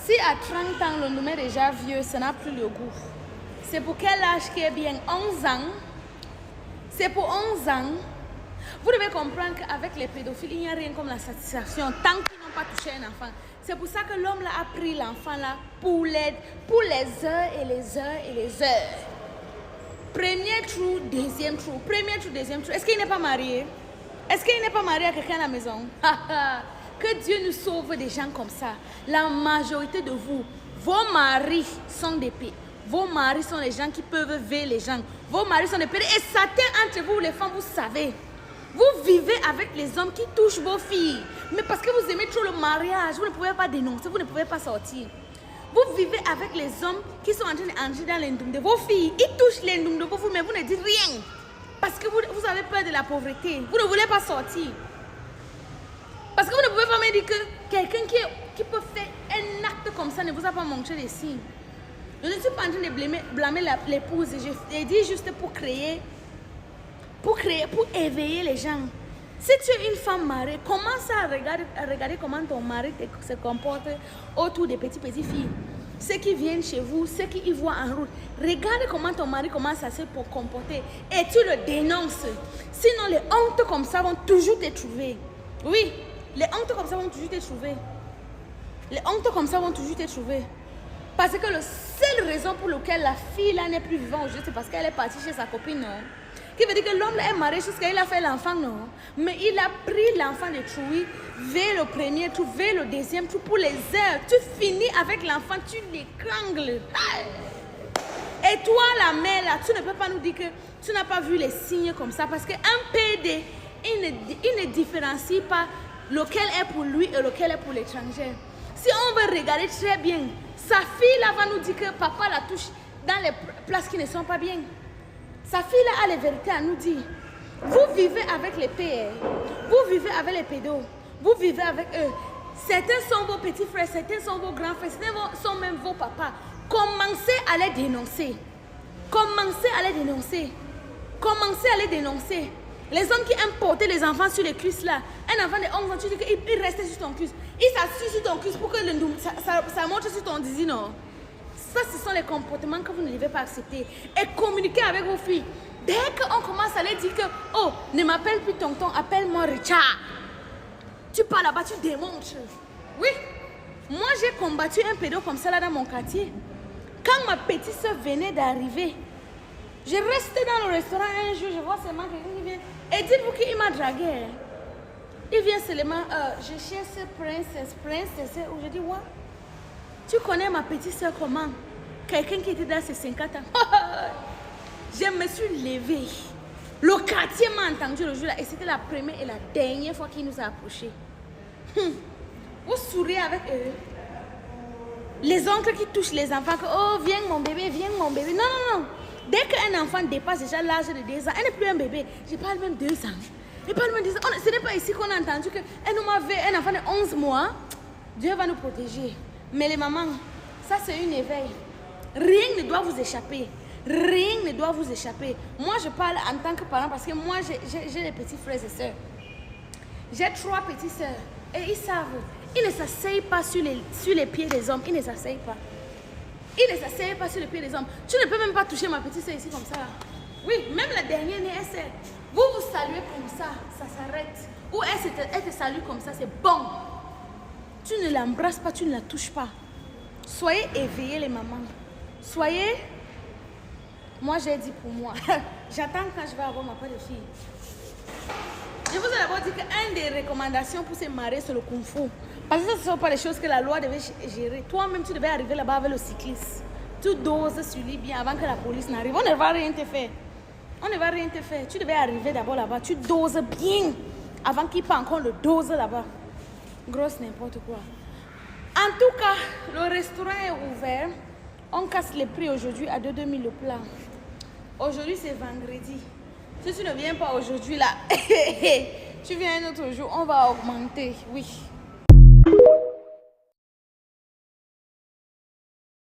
Si à 30 ans, le numéro est déjà vieux, ça n'a plus le goût. C'est pour quel âge qui est bien? 11 ans. C'est pour 11 ans. Vous devez comprendre qu'avec les pédophiles, il n'y a rien comme la satisfaction tant qu'ils n'ont pas touché un enfant. C'est pour ça que l'homme là a pris l'enfant là pour les heures et les heures et les heures. Premier trou, deuxième trou. Premier trou, deuxième trou. Est-ce qu'il n'est pas marié? Est-ce qu'il n'est pas marié à quelqu'un à la maison? Que Dieu nous sauve des gens comme ça. La majorité de vous, vos maris sont des pédophiles. Vos maris sont les gens qui peuvent veiller les gens. Vos maris sont des pédophiles. Et certains entre vous, les femmes, vous savez. Vous vivez avec les hommes qui touchent vos filles. Mais parce que vous aimez trop le mariage, vous ne pouvez pas dénoncer, vous ne pouvez pas sortir. Vous vivez avec les hommes qui sont en train d'entrer dans l'indum de vos filles. Ils touchent l'indum de vos filles, mais vous ne dites rien. Parce que vous avez peur de la pauvreté. Vous ne voulez pas sortir. Parce que vous ne pouvez pas me dire que quelqu'un qui peut faire un acte comme ça ne vous a pas montré les signes. Je ne suis pas en train de blâmer l'épouse. Je dis juste pour éveiller les gens. Si tu es une femme mariée, commence à regarder comment ton mari se comporte autour des petites filles. Ceux qui viennent chez vous, ceux qui y voient en route. Regarde comment ton mari commence à se comporter et tu le dénonces. Sinon, les hontes comme ça vont toujours te trouver. Oui, les hontes comme ça vont toujours te trouver. Les hontes comme ça vont toujours te trouver. Parce que la seule raison pour laquelle la fille là n'est plus vivante aujourd'hui, c'est parce qu'elle est partie chez sa copine, non? Qui veut dire que l'homme est marié jusqu'à il a fait l'enfant, non? Mais il a pris l'enfant de Troui vers le premier trou, vers le deuxième trou pour les heures. Tu finis avec l'enfant, tu l'étrangles. Et toi, la mère, là, tu ne peux pas nous dire que tu n'as pas vu les signes comme ça. Parce qu'un PD, il ne différencie pas lequel est pour lui et lequel est pour l'étranger. Si on veut regarder très bien, sa fille là va nous dire que papa la touche dans les places qui ne sont pas bien. Sa fille là a les vérités à nous dire. Vous vivez avec les PR, vous vivez avec les pédos, vous vivez avec eux. Certains sont vos petits frères, certains sont vos grands frères, certains sont même vos papas. Commencez à les dénoncer. Commencez à les dénoncer. Commencez à les dénoncer. Les hommes qui aiment porter les enfants sur les cuisses là. Un enfant de 11 ans, tu dis qu'il reste sur ton cuisse. Il s'assied sur ton cuisse pour que ça monte sur ton zizi, non? Ça, ce sont les comportements que vous ne devez pas accepter. Et communiquer avec vos filles. Dès qu'on commence à les dire que, oh, ne m'appelle plus tonton, appelle-moi Richard. Tu pars là-bas, tu démontres. Oui. Moi, j'ai combattu un pédo comme ça là dans mon quartier. Quand ma petite soeur venait d'arriver, je restais dans le restaurant un jour, je vois seulement quelqu'un qui vient. Et dites-vous qu'il m'a dragué. Il vient seulement, je cherche princesse. Où je dis, what? Tu connais ma petite soeur comment? Quelqu'un qui était dans ses 50 ans. Je me suis levée. Le quartier m'a entendu le jour là. Et c'était la première et la dernière fois qu'il nous a approchés. Vous souriez avec eux. Les oncles qui touchent les enfants. Que, oh, viens mon bébé, viens mon bébé. Non, non, non. Dès qu'un enfant dépasse déjà l'âge de 2 ans, elle n'est plus un bébé. Je parle même 2 ans. Je parle même 2 ans. Ce n'est pas ici qu'on a entendu qu'un enfant de 11 mois, Dieu va nous protéger. Mais les mamans, ça c'est une éveil. Rien ne doit vous échapper. Rien ne doit vous échapper. Moi, je parle en tant que parent parce que moi, j'ai des petits frères et sœurs. J'ai 3 petites sœurs. Et ils savent. Ils ne s'asseyent pas sur les pieds des hommes. Ils ne s'asseyent pas. Ils ne s'asseyent pas sur les pieds des hommes. Tu ne peux même pas toucher ma petite sœur ici comme ça. Oui, même la dernière née, elle sait. Vous vous saluez comme ça, ça s'arrête. Ou elle te salue comme ça, c'est bon. Tu ne l'embrasses pas, tu ne la touches pas. Soyez éveillés les mamans. Soyez... Moi j'ai dit pour moi. J'attends quand je vais avoir ma part de fille. Je vous ai d'abord dit qu'une des recommandations pour se marier c'est le kung fu. Parce que ce ne sont pas les choses que la loi devait gérer. Toi-même tu devais arriver là-bas avec le cycliste. Tu doses sur lui bien avant que la police n'arrive. On ne va rien te faire. On ne va rien te faire. Tu devais arriver d'abord là-bas. Tu doses bien avant qu'il pas encore le dose là-bas. Grosse n'importe quoi. En tout cas, le restaurant est ouvert. On casse les prix aujourd'hui à 2 000 le plat. Aujourd'hui, c'est vendredi. Si tu ne viens pas aujourd'hui, là, tu viens un autre jour, on va augmenter. Oui.